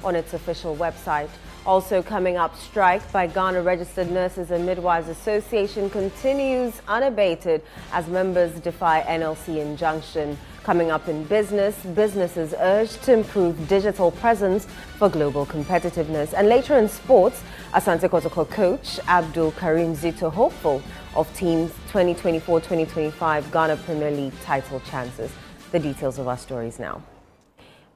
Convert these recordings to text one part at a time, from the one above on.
on its official website. Also coming up, strike by Ghana Registered Nurses and Midwives Association continues unabated as members defy NLC injunction. Coming up in business, businesses urged to improve digital presence for global competitiveness. And later in sports, Asante Kotoko coach Abdul Karim Zito hopeful of team's 2024-2025 Ghana Premier League title chances. The details of our stories now.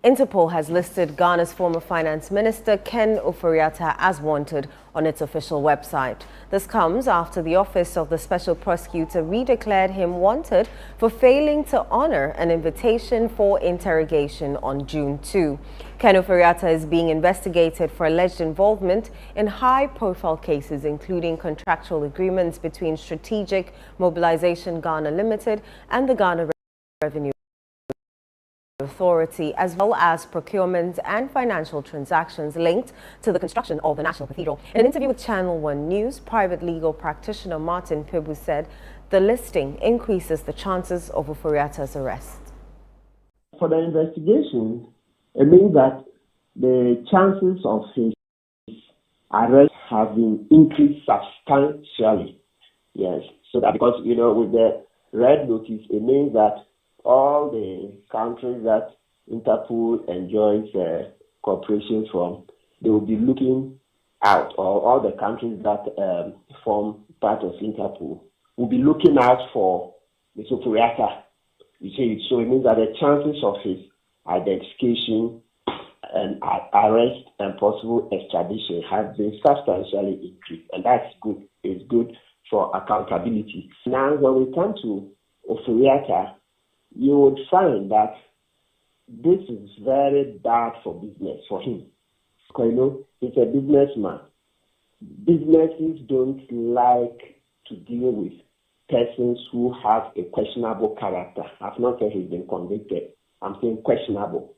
Interpol has listed Ghana's former finance minister Ken Ofori-Atta as wanted on its official website. This comes after the office of the special prosecutor redeclared him wanted for failing to honor an invitation for interrogation on June 2. Ken Ofori-Atta is being investigated for alleged involvement in high-profile cases, including contractual agreements between Strategic Mobilization Ghana Limited and the Ghana Revenue Authority, as well as procurement and financial transactions linked to the construction of the National Cathedral. In an interview with Channel 1 News, private legal practitioner Martin Pebu said the listing increases the chances of Ofori-Atta's arrest. For the investigation, it means that the chances of his arrest have been increased substantially. Yes, so that because, with the red notice, it means that all the countries that Interpol enjoys cooperation from, they will be looking out, or all the countries that form part of Interpol will be looking out for Mr. Ofori-Atta. You see, so it means that the chances of his identification and arrest and possible extradition have been substantially increased, and that's good. It's good for accountability. Now, when we come to Ofori-Atta, you would find that this is very bad for business, for him. Because, he's a businessman. Businesses don't like to deal with persons who have a questionable character. I've not said he's been convicted. I'm saying questionable.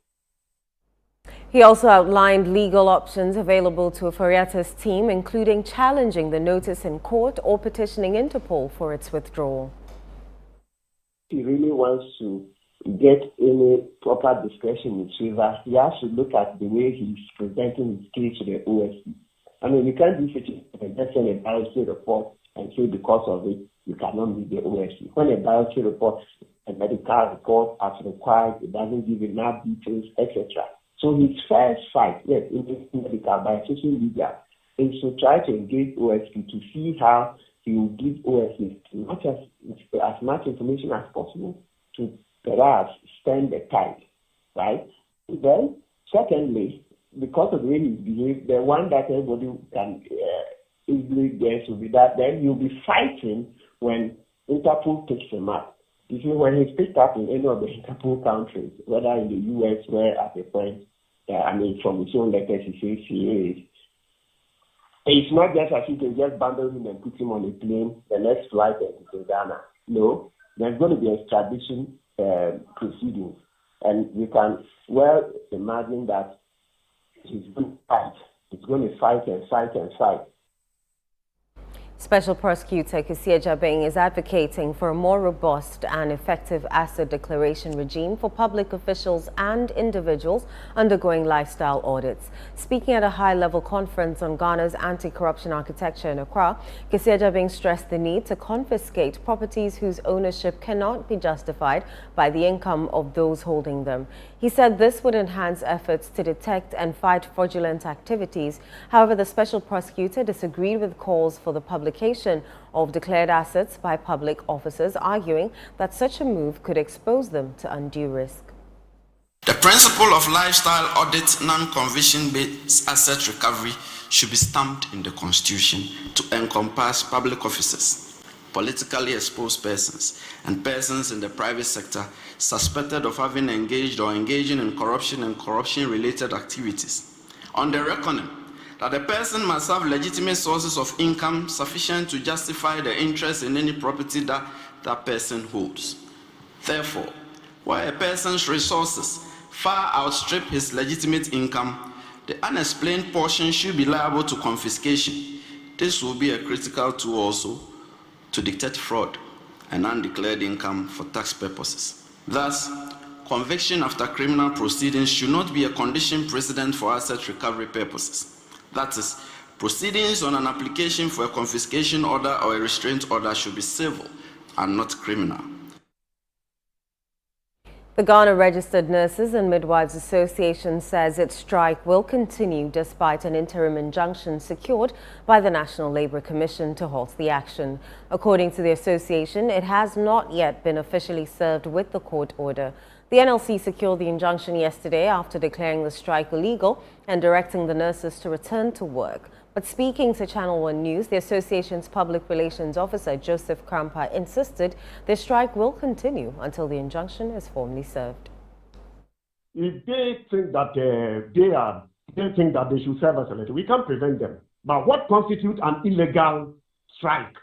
He also outlined legal options available to Ofori-Atta's team, including challenging the notice in court or petitioning Interpol for its withdrawal. He really wants to get any proper discretion in his favor, he has to look at the way he's presenting his case to the OSC. I mean, you can't do such a just send a biopsy report and say because of it, you cannot meet the OSC. When a biopsy report, a medical report as required, it doesn't give enough details, etc. So his first fight, yes, in medical by social media, is to try to engage OSC to see how he will give OSC as much information as possible to perhaps stand the tide, right? Then, secondly, because of the way he behaves, the one that everybody can easily guess will be that then you'll be fighting when Interpol picks him up. You see, when he's picked up in any of the Interpol countries, whether in the U.S., where at a point, from his own letters he says he is, it's not just as if they just bundle him and put him on a plane, the next flight to Ghana. No, there's going to be extradition proceedings. And you can well imagine that he's going to fight. He's going to fight and fight and fight. Special Prosecutor Kesia Jabeng is advocating for a more robust and effective asset declaration regime for public officials and individuals undergoing lifestyle audits. Speaking at a high-level conference on Ghana's anti-corruption architecture in Accra, Kesia Jabeng stressed the need to confiscate properties whose ownership cannot be justified by the income of those holding them. He said this would enhance efforts to detect and fight fraudulent activities. However, the Special Prosecutor disagreed with calls for the publication of declared assets by public officers, arguing that such a move could expose them to undue risk. The principle of lifestyle audit non-conviction-based asset recovery should be stamped in the Constitution to encompass public officers, politically exposed persons, and persons in the private sector suspected of having engaged or engaging in corruption and corruption-related activities. On the reckoning, that a person must have legitimate sources of income sufficient to justify the interest in any property that that person holds. Therefore, where a person's resources far outstrip his legitimate income, the unexplained portion should be liable to confiscation. This will be a critical tool also to detect fraud and undeclared income for tax purposes. Thus, conviction after criminal proceedings should not be a condition precedent for asset recovery purposes. That is, proceedings on an application for a confiscation order or a restraint order should be civil and not criminal. The Ghana Registered Nurses and Midwives Association says its strike will continue despite an interim injunction secured by the National Labour Commission to halt the action. According to the association, it has not yet been officially served with the court order. The NLC secured the injunction yesterday after declaring the strike illegal and directing the nurses to return to work. But speaking to Channel One News, the association's public relations officer, Joseph Krampa, insisted the strike will continue until the injunction is formally served. If they think that they should serve us a letter, we can't prevent them. But what constitutes an illegal strike?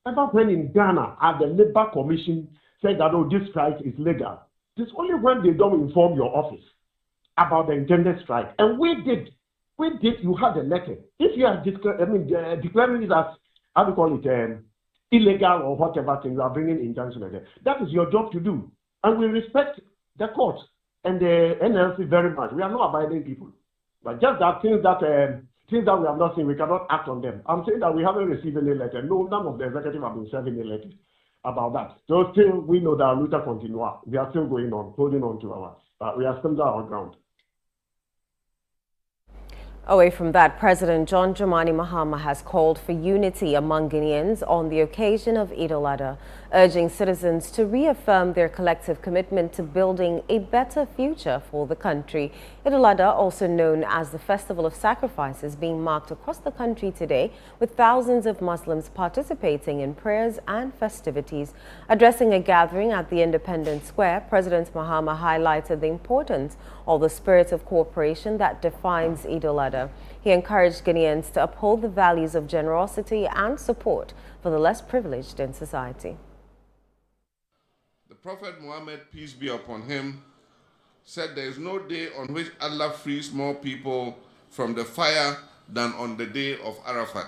Ever when in Ghana, as the Labour Commission said that, oh, this strike is legal, it's only when they don't inform your office about the intended strike. And we did, you had a letter. If you are declaring it as, how do you call it, illegal or whatever thing, you are bringing injunction again. That is your job to do. And we respect the court and the NLC very much. We are not abiding people. But just that things that we have not seen, we cannot act on them. I'm saying that we haven't received any letter. No, none of the executive have been serving any letter about that. So still, we know that our luta continua. We are still going on, holding on to we are still on our ground. Away from that, President John Dramani Mahama has called for unity among Guineans on the occasion of Eid-ul-Adha, urging citizens to reaffirm their collective commitment to building a better future for the country. Eid-ul-Adha, also known as the Festival of Sacrifices, being marked across the country today, with thousands of Muslims participating in prayers and festivities. Addressing a gathering at the Independence Square, President Mahama highlighted the importance of the spirit of cooperation that defines Eid-ul-Adha. He encouraged Guineans to uphold the values of generosity and support for the less privileged in society. The Prophet Muhammad, peace be upon him, said there is no day on which Allah frees more people from the fire than on the day of Arafat.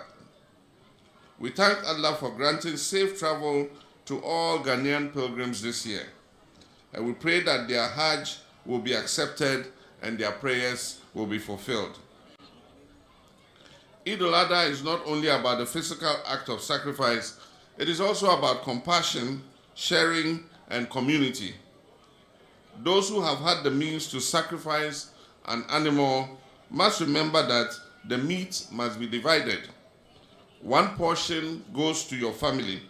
We thank Allah for granting safe travel to all Ghanaian pilgrims this year, and we pray that their Hajj will be accepted and their prayers will be fulfilled. Eid-ul-Adha is not only about the physical act of sacrifice, it is also about compassion, sharing, and community. Those who have had the means to sacrifice an animal must remember that the meat must be divided. One portion goes to your family.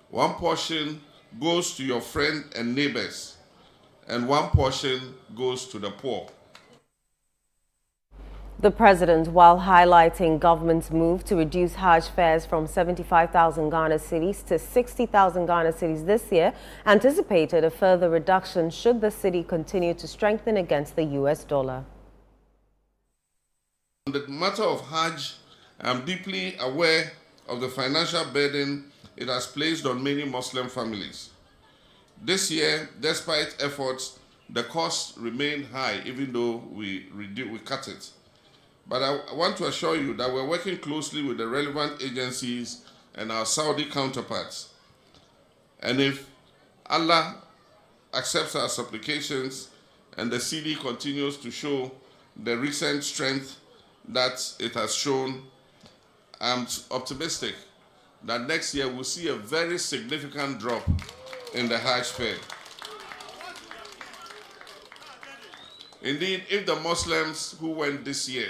One portion goes to your friend and neighbors. And one portion goes to the poor. The president, while highlighting government's move to reduce Hajj fares from 75,000 Ghana cedis to 60,000 Ghana cedis this year, anticipated a further reduction should the cedi continue to strengthen against the US dollar. On the matter of Hajj, I am deeply aware of the financial burden it has placed on many Muslim families. This year, despite efforts, the costs remain high, even though we cut it. But I want to assure you that we're working closely with the relevant agencies and our Saudi counterparts. And if Allah accepts our supplications and the cedi continues to show the recent strength that it has shown, I'm optimistic that next year we'll see a very significant drop in the Hajj fare. Indeed, if the Muslims who went this year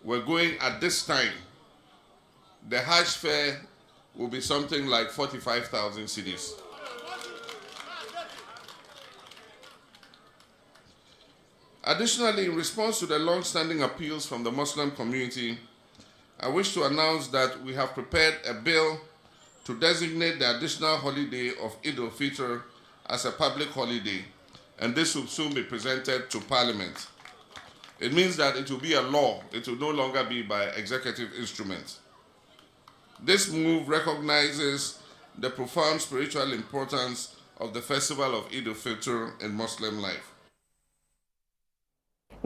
were going at this time, the Hajj fare will be something like 45,000 cedis. Additionally, in response to the long-standing appeals from the Muslim community, I wish to announce that we have prepared a bill to designate the additional holiday of Eid-ul-Fitr as a public holiday, and this will soon be presented to Parliament. It means that it will be a law. It will no longer be by executive instruments. This move recognizes the profound spiritual importance of the festival of Eid-ul-Fitr in Muslim life.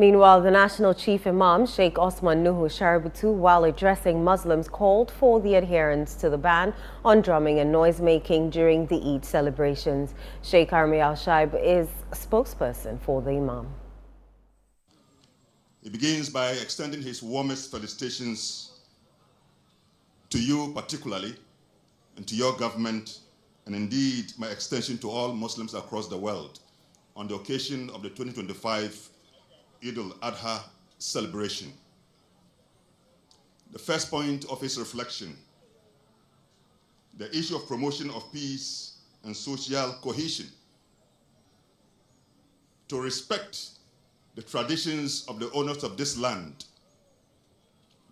Meanwhile, the National Chief Imam, Sheikh Osman Nuhu Shaributu, while addressing Muslims, called for the adherence to the ban on drumming and noise-making during the Eid celebrations. Sheikh Armi Al-Shaib is a spokesperson for the Imam. He begins by extending his warmest felicitations to you particularly, and to your government, and indeed my extension to all Muslims across the world on the occasion of the 2025 Eid-ul-Adha celebration. The first point of his reflection, the issue of promotion of peace and social cohesion, to respect the traditions of the owners of this land,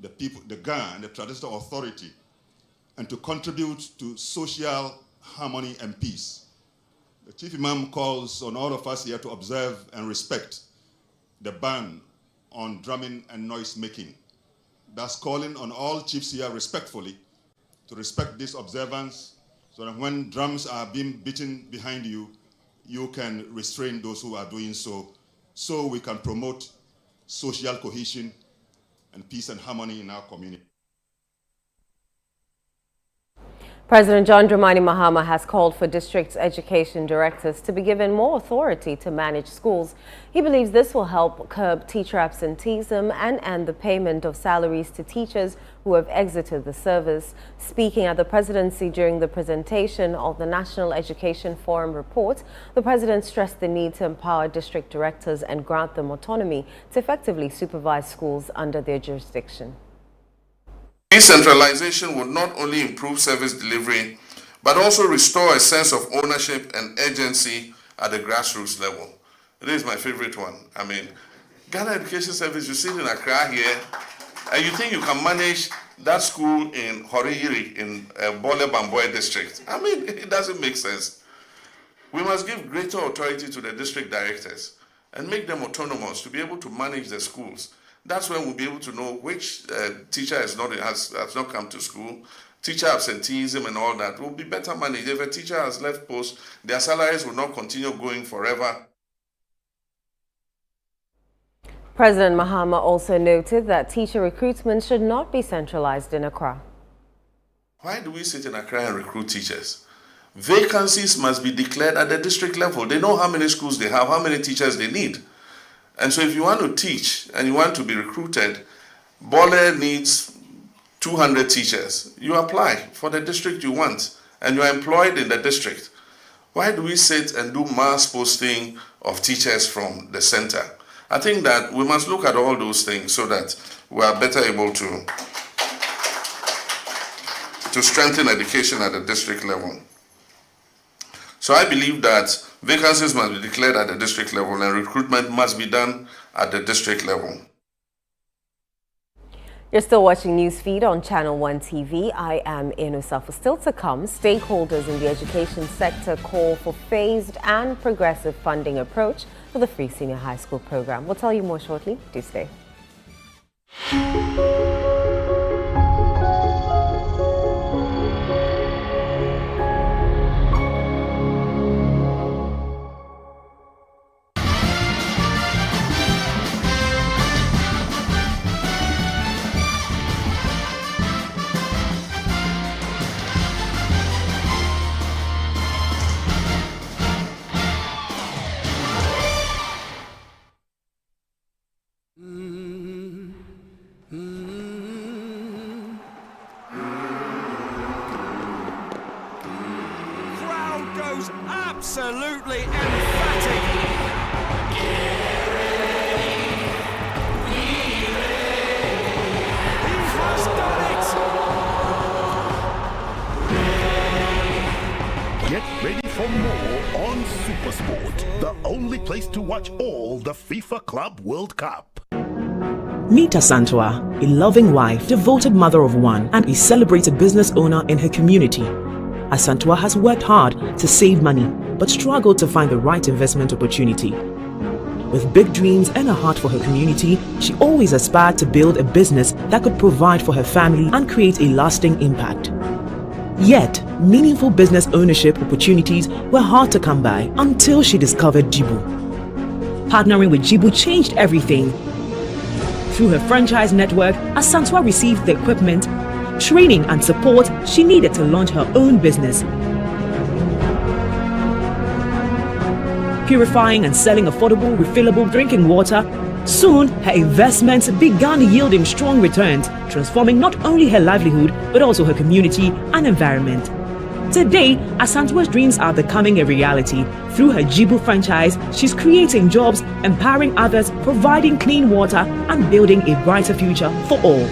the people, the Ga and the traditional authority, and to contribute to social harmony and peace. The Chief Imam calls on all of us here to observe and respect the ban on drumming and noise making. Thus calling on all chiefs here respectfully to respect this observance, so that when drums are being beaten behind you, you can restrain those who are doing so we can promote social cohesion and peace and harmony in our community. President John Dramani Mahama has called for district education directors to be given more authority to manage schools. He believes this will help curb teacher absenteeism and end the payment of salaries to teachers who have exited the service. Speaking at the presidency during the presentation of the National Education Forum report, the president stressed the need to empower district directors and grant them autonomy to effectively supervise schools under their jurisdiction. Decentralization would not only improve service delivery, but also restore a sense of ownership and agency at the grassroots level. This is my favorite one. I mean, Ghana Education Service, you sit in Accra here, and you think you can manage that school in Horiyiri in Bole Bamboy district. I mean, it doesn't make sense. We must give greater authority to the district directors and make them autonomous to be able to manage the schools. That's when we'll be able to know which teacher has not come to school, teacher absenteeism and all that will be better managed. If a teacher has left post, their salaries will not continue going forever. President Mahama also noted that teacher recruitment should not be centralized in Accra. Why do we sit in Accra and recruit teachers? Vacancies must be declared at the district level. They know how many schools they have, how many teachers they need. And so if you want to teach and you want to be recruited, Bole needs 200 teachers. You apply for the district you want and you are employed in the district. Why do we sit and do mass posting of teachers from the center? I think that we must look at all those things so that we are better able to strengthen education at the district level. So I believe that vacancies must be declared at the district level and recruitment must be done at the district level. You're still watching Newsfeed on Channel 1 TV. I am Inusa. For still to come, stakeholders in the education sector call for phased and progressive funding approach for the free senior high school program. We'll tell you more shortly. Do stay. Absolutely emphatic. He has done it. Get ready for more on SuperSport, the only place to watch all the FIFA Club World Cup. Meet Asantua, a loving wife, devoted mother of one, and a celebrated business owner in her community. Asantua has worked hard to save money, but struggled to find the right investment opportunity. With big dreams and a heart for her community, she always aspired to build a business that could provide for her family and create a lasting impact. Yet, meaningful business ownership opportunities were hard to come by until she discovered Jibu. Partnering with Jibu changed everything. Through her franchise network, Asantwa received the equipment, training and support she needed to launch her own business. Purifying and selling affordable, refillable drinking water, soon her investments began yielding strong returns, transforming not only her livelihood but also her community and environment. Today, Asantwa's dreams are becoming a reality. Through her Jibu franchise, she's creating jobs, empowering others, providing clean water, and building a brighter future for all.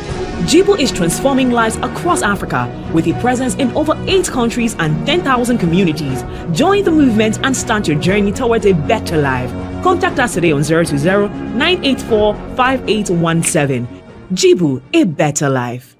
Jibu is transforming lives across Africa with a presence in over 8 countries and 10,000 communities. Join the movement and start your journey towards a better life. Contact us today on 020-984-5817. Jibu, a better life.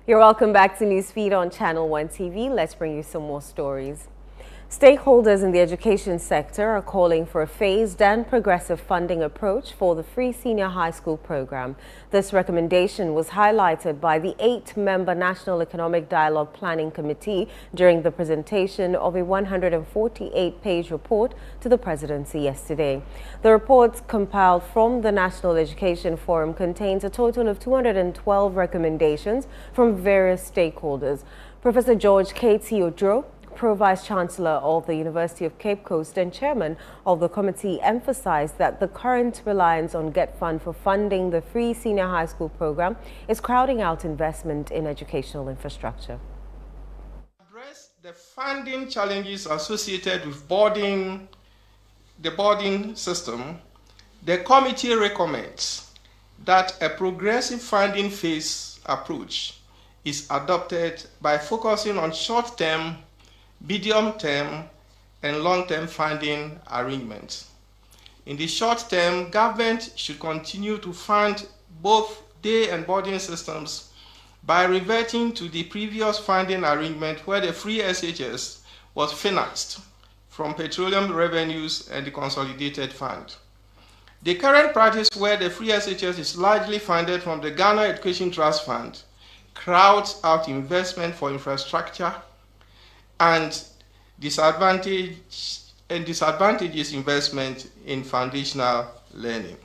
You're welcome back to Newsfeed on Channel 1 TV. Let's bring you some more stories. Stakeholders in the education sector are calling for a phased and progressive funding approach for the free senior high school program. This recommendation was highlighted by the 8-member National Economic Dialogue Planning Committee during the presentation of a 148-page report to the presidency yesterday. The report, compiled from the National Education Forum, contains a total of 212 recommendations from various stakeholders. Professor George K.T. Odro, Pro-Vice-Chancellor of the University of Cape Coast and Chairman of the committee, emphasized that the current reliance on GetFund for funding the free senior high school program is crowding out investment in educational infrastructure. Address the funding challenges associated with the boarding system, the committee recommends that a progressive funding phase approach is adopted by focusing on short-term, medium-term, and long-term funding arrangements. In the short term, government should continue to fund both day and boarding systems by reverting to the previous funding arrangement where the free SHS was financed from petroleum revenues and the consolidated fund. The current practice where the free SHS is largely funded from the Ghana Education Trust Fund crowds out investment for infrastructure and disadvantages investment in foundational learning.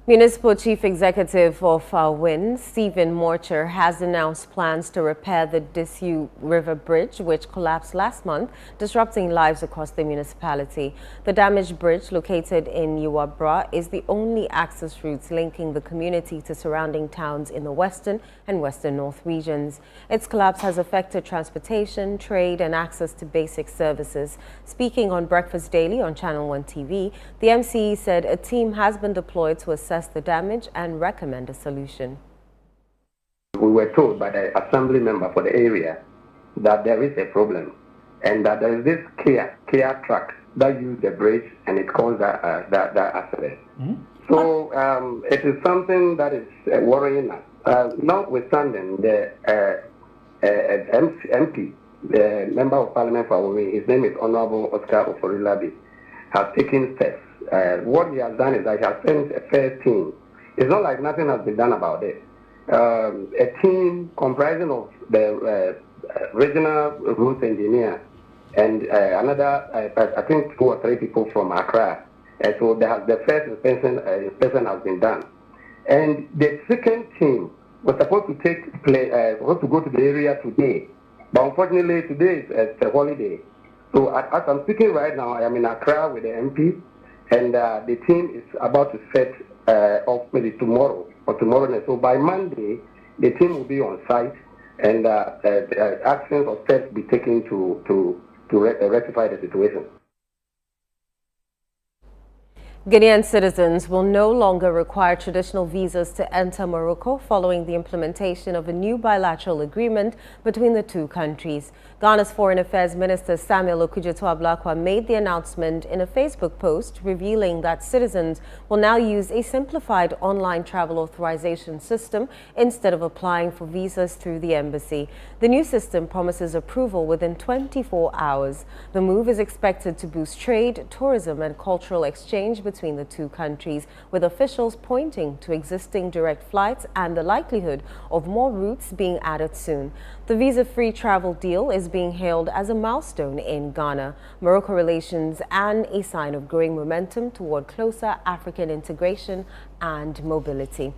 Municipal Chief Executive of WIN, Stephen Morcher, has announced plans to repair the Disu River Bridge, which collapsed last month, disrupting lives across the municipality. The damaged bridge, located in Uwabra, is the only access route linking the community to surrounding towns in the western and western north regions. Its collapse has affected transportation, trade, and access to basic services. Speaking on Breakfast Daily on Channel 1 TV, the MCE said a team has been deployed to assess the damage and recommend a solution. We were told by the assembly member for the area that there is a problem and that there is this Kia truck that used the bridge and it caused that accident. So it is something that is worrying us. Notwithstanding the MP, the Member of Parliament for Awori, his name is Honorable Oscar Oforilabi, has taken steps. What he has done is that he has sent a first team. It's not like nothing has been done about it. A team comprising of the regional routes engineer and another, I think 2 or 3 people from Accra. So the first inspection has been done. And the second team was supposed to supposed to go to the area today. But unfortunately, today is a holiday. So as I'm speaking right now, I am in Accra with the MP. And the team is about to set off maybe tomorrow or tomorrow night. So by Monday, the team will be on site and actions or steps be taken to rectify the situation. Guinean citizens will no longer require traditional visas to enter Morocco following the implementation of a new bilateral agreement between the two countries. Ghana's Foreign Affairs Minister Samuel Okudzeto-Ablakwa made the announcement in a Facebook post revealing that citizens will now use a simplified online travel authorization system instead of applying for visas through the embassy. The new system promises approval within 24 hours. The move is expected to boost trade, tourism and cultural exchange between the two countries, with officials pointing to existing direct flights and the likelihood of more routes being added soon. The visa-free travel deal is being hailed as a milestone in Ghana-Morocco relations and a sign of growing momentum toward closer African integration and mobility.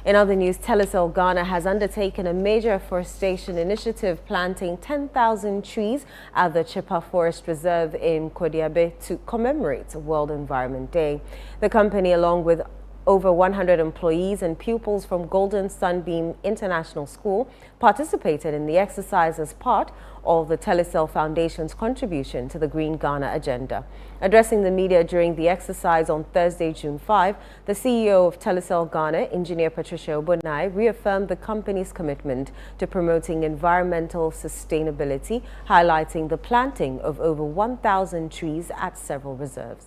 In other news, Telecel Ghana has undertaken a major afforestation initiative, planting 10,000 trees at the Chipa Forest Reserve in Kodiabe to commemorate World Environment Day. The company, along with over 100 employees and pupils from Golden Sunbeam International School, participated in the exercise as part of the Telecel Foundation's contribution to the Green Ghana agenda. Addressing the media during the exercise on Thursday, June 5, the CEO of Telecel Ghana, Engineer Patricia Obonai, reaffirmed the company's commitment to promoting environmental sustainability, highlighting the planting of over 1,000 trees at several reserves.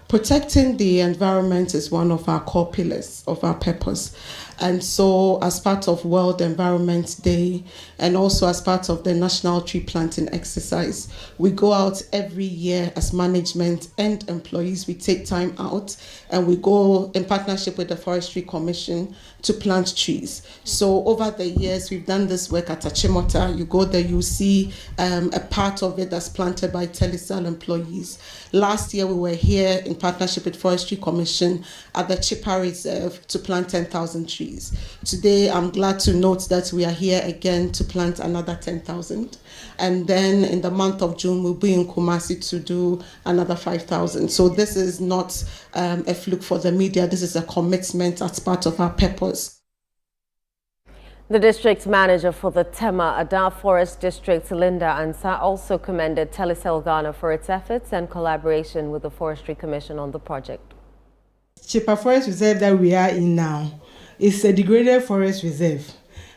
Protecting the environment is one of our core pillars of our purpose. And so as part of World Environment Day and also as part of the National Tree Planting Exercise, we go out every year as management and employees. We take time out and we go in partnership with the Forestry Commission to plant trees. So over the years, we've done this work at Achimota. You go there, you see a part of it that's planted by Telecel employees. Last year, we were here in partnership with Forestry Commission at the Chipa Reserve to plant 10,000 trees. Today, I'm glad to note that we are here again to plant another 10,000. And then in the month of June, we'll be in Kumasi to do another 5,000. So this is not a fluke for the media. This is a commitment as part of our purpose. The district manager for the Tema-Ada Forest District, Linda Ansah, also commended Telecel Ghana for its efforts and collaboration with the Forestry Commission on the project. Chipa Forest Reserve that we are in now is a degraded forest reserve.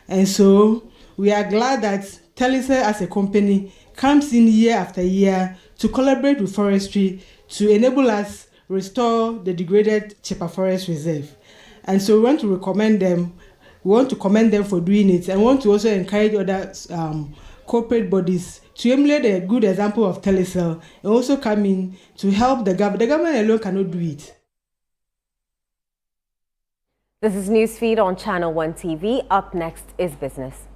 And so we are glad that Telecel as a company comes in year after year to collaborate with forestry to enable us restore the degraded Chipa Forest Reserve. And so we want to recommend them. We want to commend them for doing it and want to also encourage other corporate bodies to emulate a good example of Telecel and also come in to help the government. The government alone cannot do it. This is Newsfeed on Channel 1 TV. Up next is business.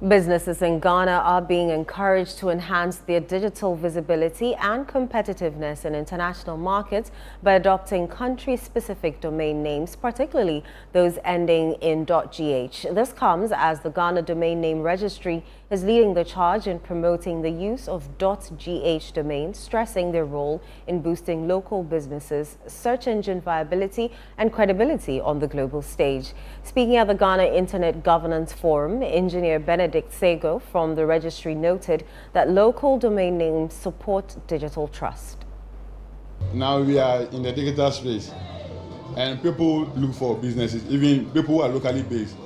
Businesses in Ghana are being encouraged to enhance their digital visibility and competitiveness in international markets by adopting country-specific domain names, particularly those ending in .gh. This comes as the Ghana Domain Name Registry is leading the charge in promoting the use of .gh domains, stressing their role in boosting local businesses' search engine viability and credibility on the global stage. Speaking at the Ghana Internet Governance Forum, Engineer Benedict Sego from the registry noted that local domain names support digital trust. Now we are in the digital space and people look for businesses, even people who are locally based.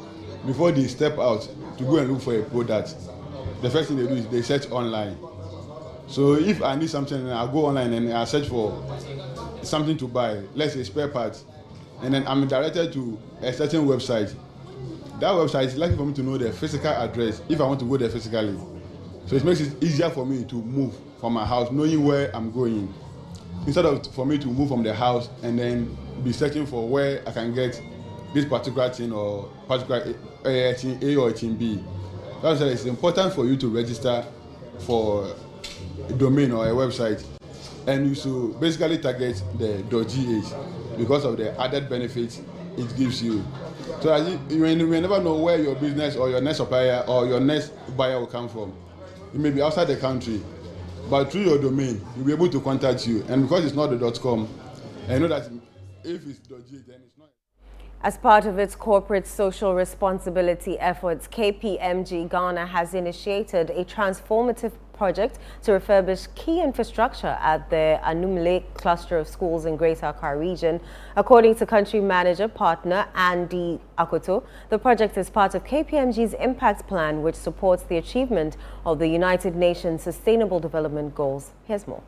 Before they step out to go and look for a product, the first thing they do is they search online. So if I need something, I go online and I search for something to buy, let's say spare parts, and then I'm directed to a certain website. That website is likely for me to know the physical address if I want to go there physically. So it makes it easier for me to move from my house, knowing where I'm going, instead of for me to move from the house and then be searching for where I can get this particular thing or particular thing A or thing B. That's why it's important for you to register for a domain or a website, and you should basically target the .gh because of the added benefits it gives you. So you may never know where your business or your next supplier or your next buyer will come from. It may be outside the country, but through your domain, you'll be able to contact you. And because it's not the .com, I know that if it's .gh, then it's not. As part of its corporate social responsibility efforts, KPMG Ghana has initiated a transformative project to refurbish key infrastructure at the Anumle cluster of schools in Greater Accra region. According to country manager partner Andy Akoto, the project is part of KPMG's impact plan, which supports the achievement of the United Nations Sustainable Development Goals. Here's more.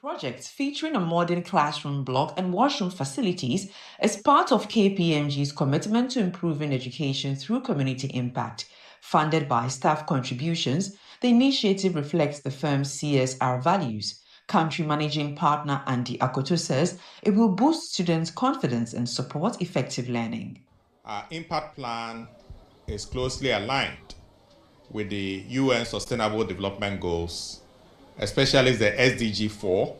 Project featuring a modern classroom block and washroom facilities is part of KPMG's commitment to improving education through community impact. Funded by staff contributions, the initiative reflects the firm's CSR values. Country managing partner Andy Akoto says it will boost students' confidence and support effective learning. Our impact plan is closely aligned with the UN Sustainable Development Goals, especially the SDG 4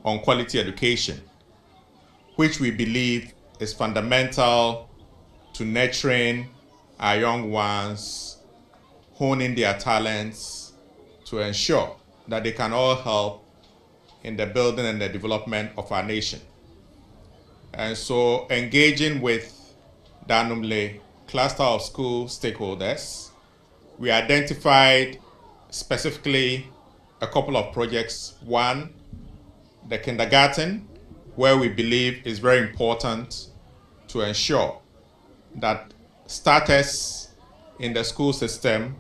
on quality education, which we believe is fundamental to nurturing our young ones, honing their talents to ensure that they can all help in the building and the development of our nation. And so engaging with the Anumle cluster of school stakeholders, we identified specifically a couple of projects. One, the kindergarten, where we believe is very important to ensure that starters in the school system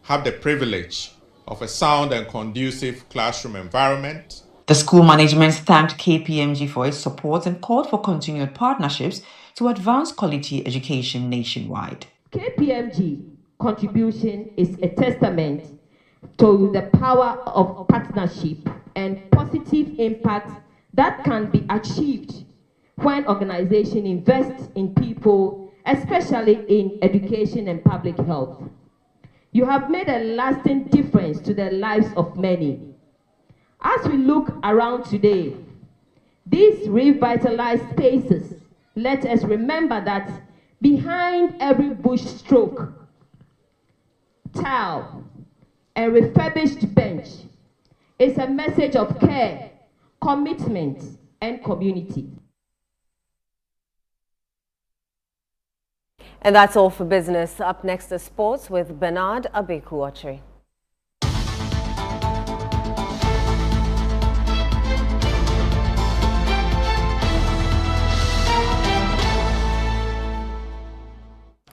have the privilege of a sound and conducive classroom environment. The school management thanked KPMG for its support and called for continued partnerships to advance quality education nationwide. KPMG contribution is a testament to the power of partnership and positive impact that can be achieved when organizations invest in people, especially in education and public health. You have made a lasting difference to the lives of many. As we look around today, these revitalized spaces let us remember that behind every bush stroke, tile, and refurbished bench is a message of care, commitment, and community. And that's all for business. Up next is sports with Bernard Abekuoche.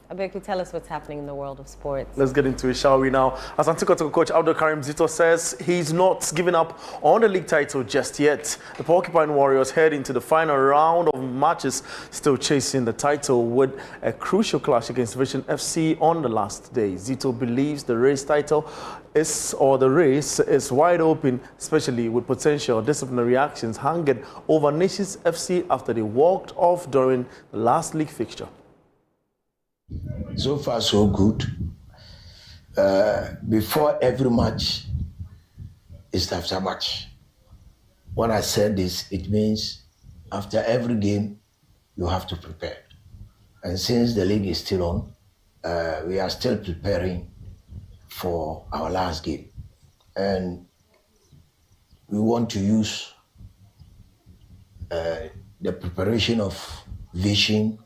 Abeku, tell us what's happening in the world of sports. Let's get into it, shall we now? As Antikotoko coach Abdul Karim Zito says, he's not giving up on the league title just yet. The Porcupine Warriors head into the final round of matches, still chasing the title with a crucial clash against Vision FC on the last day. Zito believes the race is wide open, especially with potential disciplinary actions hanging over Nations FC after they walked off during the last league fixture. So far, so good. Before every match is after match. When I said this, it means after every game, you have to prepare. And since the league is still on, we are still preparing for our last game. And we want to use the preparation of Vision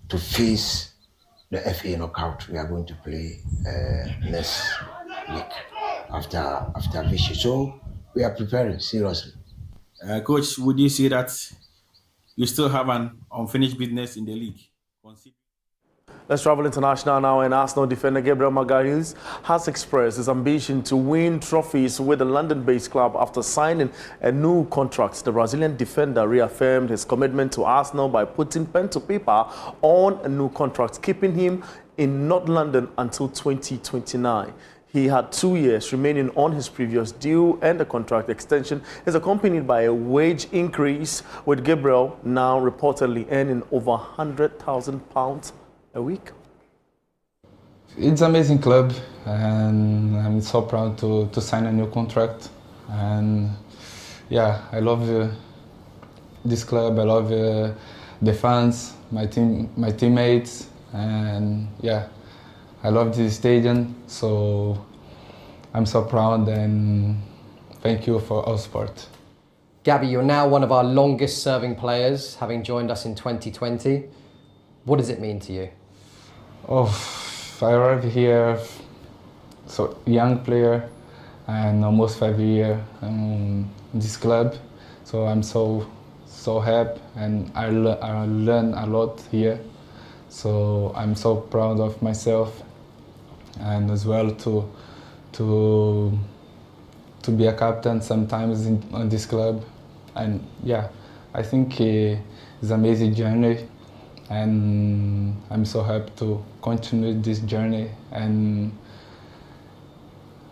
to face the FA knockout we are going to play next week after Vichy. So we are preparing seriously. Coach, would you say that you still have an unfinished business in the league? Let's travel international now, and Arsenal defender Gabriel Magalhaes has expressed his ambition to win trophies with the London-based club after signing a new contract. The Brazilian defender reaffirmed his commitment to Arsenal by putting pen to paper on a new contract, keeping him in North London until 2029. He had 2 years remaining on his previous deal, and the contract extension is accompanied by a wage increase, with Gabriel now reportedly earning over £100,000 a week. It's an amazing club, and I'm so proud to sign a new contract. And yeah, I love this club. I love the fans, my teammates, and yeah, I love this stadium. So I'm so proud, and thank you for our support. Gabby, you're now one of our longest serving players, having joined us in 2020. What does it mean to you? Oh, I arrived here, so young player, and almost 5 years in this club. So I'm so happy, and I learn a lot here. So I'm so proud of myself, and as well to be a captain sometimes on this club. And yeah, I think it's an amazing journey, and I'm so happy to continue this journey, and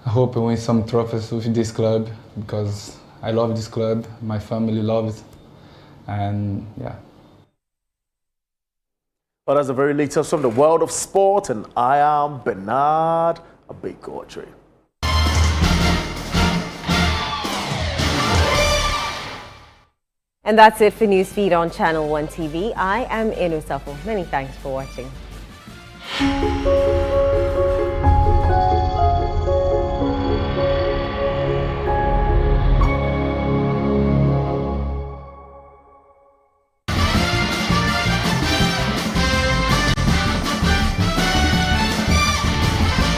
I hope I win some trophies with this club, because I love this club, my family loves it, and yeah. Well, that's the very latest from the world of sport, and I am Bernard Abegotre. And that's it for Newsfeed on Channel 1 TV. I am Inu Safo. Many thanks for watching.